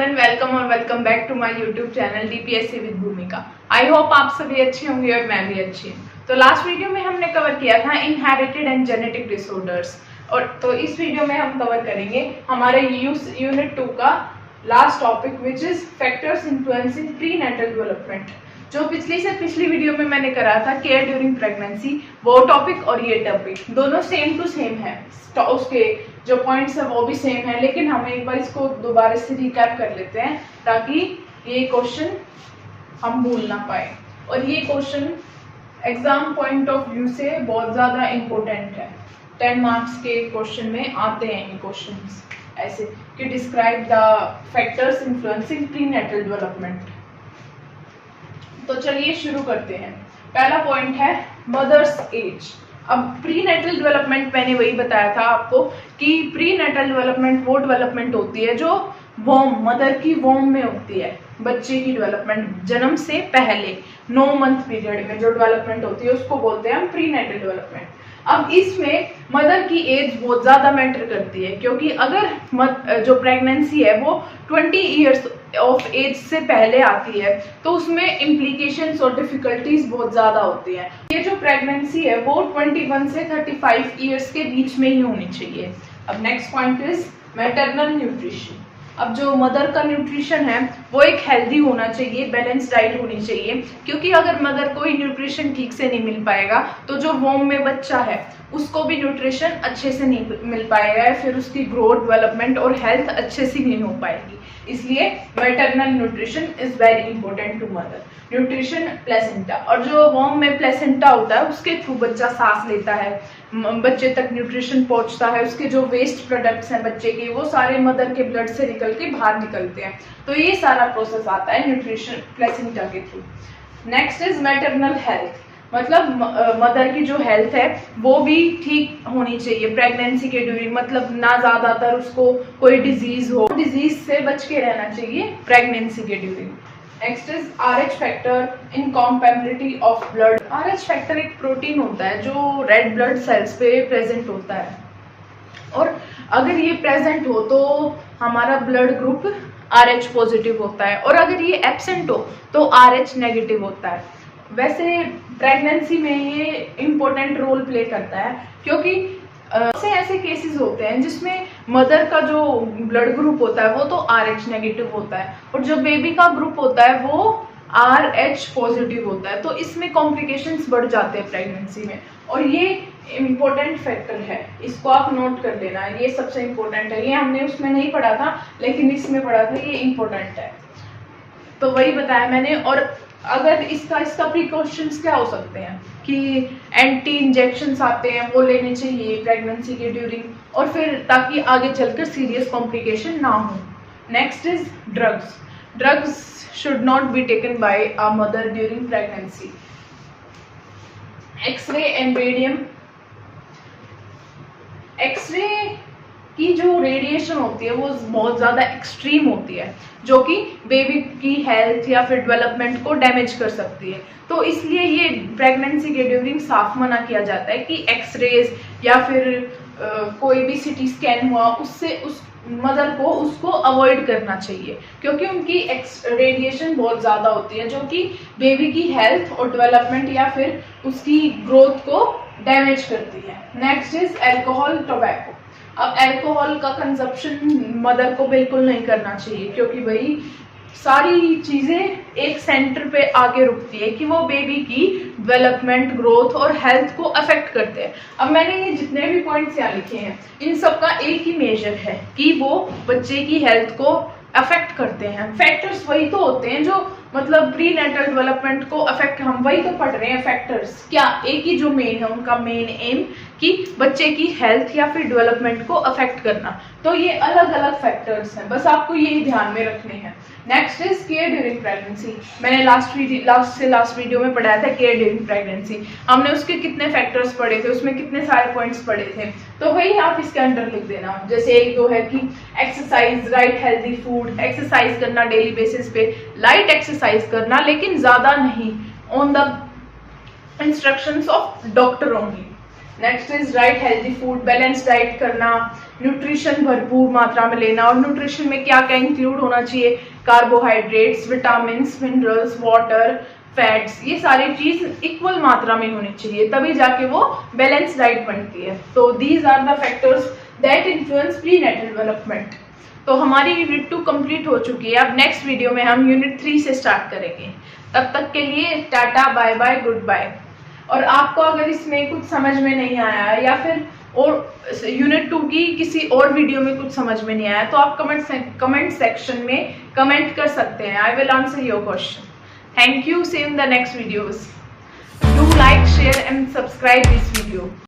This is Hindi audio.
एवरीवन, वेलकम और welcome back to my YouTube channel DPSC with Bhoomika. I hope आप सभी अच्छे होंगे और मैं भी अच्छी हूँ। तो लास्ट वीडियो में हमने कवर किया था इनहेरिटेड एंड जेनेटिक डिसऑर्डर्स, और तो इस वीडियो में हम कवर करेंगे हमारे यूनिट 2 का last topic which is factors influencing prenatal development. जो पिछली वीडियो में मैंने कराया था केयर ड्यूरिंग प्रेगनेंसी, वो टॉपिक और ये टॉपिक दोनों सेम टू सेम है। तो उसके जो पॉइंट्स है वो भी सेम है, लेकिन हम एक बार इसको दोबारा से रिकैप कर लेते हैं ताकि ये क्वेश्चन हम भूल ना पाए। और ये question exam point of view से बहुत ज़्यादा इम्पोर्टेंट है। 10 मार्क्स के क्वेश्चन में आते हैं ये क्वेश्चंस ऐसे कि describe the factors influencing prenatal development. तो चलिए शुरू करते हैं। पहला पॉइंट है मदर्स एज। अब प्री नेटल डेवलपमेंट मैंने वही बताया था आपको कि प्री नेटल डेवलपमेंट वो डेवलपमेंट होती है जो मदर की वोम में होती है। बच्चे की डेवलपमेंट जन्म से पहले 9 मंथ पीरियड में जो डेवलपमेंट होती है उसको बोलते हैं हम प्री नेटल डेवलपमेंट। अब इसमें मदर की एज बहुत ज़्यादा मैटर करती है, क्योंकि अगर जो प्रेगनेंसी है वो 20 इयर्स ऑफ एज से पहले आती है तो उसमें इम्प्लीकेशंस और डिफिकल्टीज बहुत ज़्यादा होती हैं। ये जो प्रेगनेंसी है वो 21 से 35 इयर्स के बीच में ही होनी चाहिए। अब next point is maternal nutrition. अब जो मदर का न्यूट्रिशन है वो एक हेल्दी होना चाहिए, बैलेंस डाइट होनी चाहिए, क्योंकि अगर मदर को ही न्यूट्रिशन ठीक से नहीं मिल पाएगा तो जो वोम में बच्चा है उसको भी न्यूट्रिशन अच्छे से नहीं मिल पाएगा, फिर उसकी ग्रोथ, डेवलपमेंट और हेल्थ अच्छे से नहीं हो पाएगी। इसलिए maternal nutrition is very important to mother. Nutrition placenta, और जो वोम में प्लेसेंटा होता है उसके थ्रू बच्चा सांस लेता है, बच्चे तक न्यूट्रिशन पहुंचता है, उसके जो वेस्ट प्रोडक्ट्स हैं बच्चे के वो सारे मदर के ब्लड से निकल के बाहर निकलते हैं। तो ये सारा प्रोसेस आता है न्यूट्रिशन प्लेसेंटा के through. Next is maternal health, मतलब मदर की जो हेल्थ है वो भी ठीक होनी चाहिए प्रेगनेंसी के ड्यूरिंग, मतलब ना ज्यादातर उसको कोई डिजीज हो, डिजीज से बच के रहना चाहिए प्रेगनेंसी के during. Next is RH factor, इनकॉम्पैटिबिलिटी of blood. RH factor एक प्रोटीन होता है जो रेड ब्लड सेल्स पे प्रेजेंट होता है, और अगर ये प्रेजेंट हो तो हमारा ब्लड ग्रुप RH पॉजिटिव होता है, और अगर ये एब्सेंट हो तो RH नेगेटिव होता है। वैसे प्रेगनेंसी में ये इम्पोर्टेंट रोल प्ले करता है, क्योंकि ऐसे केसेस होते हैं जिसमें मदर का जो ब्लड ग्रुप होता है वो तो RH नेगेटिव होता है, और जो बेबी का ग्रुप होता है वो RH पॉजिटिव होता है। तो इसमें कॉम्प्लिकेशंस बढ़ जाते हैं प्रेगनेंसी में, और ये इम्पोर्टेंट फैक्टर है, इसको आप नोट कर लेना। ये सबसे इम्पोर्टेंट है, ये हमने उसमें नहीं पढ़ा था लेकिन इसमें पढ़ा था, ये इम्पोर्टेंट है। तो वही बताया मैंने। और अगर इसका प्रिकॉशंस क्या हो सकते हैं कि एंटी इंजेक्शंस आते हैं वो लेने चाहिए प्रेगनेंसी के ड्यूरिंग, और फिर ताकि आगे चलकर सीरियस कॉम्प्लिकेशन ना हो। Next is drugs. Drugs should not be taken by a mother during pregnancy. X-ray and radium. X-ray की जो रेडिएशन होती है वो बहुत ज़्यादा एक्सट्रीम होती है, जो कि बेबी की हेल्थ या फिर डेवलपमेंट को डैमेज कर सकती है। तो इसलिए ये प्रेगनेंसी के ड्यूरिंग साफ मना किया जाता है कि एक्सरेज या फिर कोई भी CT स्कैन हुआ उससे उस मदर को उसको अवॉइड करना चाहिए, क्योंकि उनकी रेडिएशन बहुत ज़्यादा होती है जो कि बेबी की हेल्थ और डेवलपमेंट या फिर उसकी ग्रोथ को डैमेज करती है। Next is alcohol, tobacco. अब एल्कोहल का कंजप्शन मदर को बिल्कुल नहीं करना चाहिए, क्योंकि वही सारी चीज़ें एक सेंटर पे आगे रुकती है कि वो बेबी की डेवलपमेंट, ग्रोथ और हेल्थ को अफेक्ट करते हैं। अब मैंने ये जितने भी पॉइंट्स यहाँ लिखे हैं इन सब का एक ही मेजर है कि वो बच्चे की हेल्थ को अफेक्ट करते हैं। फैक्टर्स वही तो होते हैं जो मतलब प्री नेटल डेवलपमेंट को अफेक्ट, हम वही तो पढ़ रहे हैं फैक्टर्स। क्या एक ही जो मेन है उनका मेन एम कि बच्चे की हेल्थ या फिर डेवलपमेंट को अफेक्ट करना। तो ये अलग अलग फैक्टर्स हैं, बस आपको यही ध्यान में रखने हैं। Next is care during pregnancy. मैंने लास्ट वीडियो में पढ़ाया था केयर ड्यूरिंग प्रेगनेंसी। हमने उसके कितने फैक्टर्स पढ़े थे, उसमें कितने सारे पॉइंट्स पढ़े थे, तो वही आप इसके अंदर लिख देना। जैसे एक दो है कि exercise, right healthy food, exercise करना डेली बेसिस पे, लाइट एक्सरसाइज करना लेकिन ज्यादा नहीं, on the instructions of doctor only. Next is right healthy food, balance diet करना, न्यूट्रिशन भरपूर मात्रा में लेना, और न्यूट्रिशन में क्या क्या इंक्लूड होना चाहिए, carbohydrates, vitamins, minerals, water, fats, ये सारी चीज इक्वल मात्रा में होनी चाहिए, तभी जाके वो बैलेंस डाइट बनती है। तो these are the factors that influence prenatal development. तो हमारी यूनिट 2 कंप्लीट हो चुकी है। अब नेक्स्ट वीडियो में हम यूनिट 3 से स्टार्ट करेंगे। तब तक के लिए tata, bye bye, goodbye. और आपको अगर इसमें कुछ समझ में नहीं आया या फिर और यूनिट 2 की किसी और वीडियो में कुछ समझ में नहीं आया तो आप कमेंट सेक्शन में कमेंट कर सकते हैं। I will answer your question. Thank you. See you in the next videos. Do like, share and subscribe this video.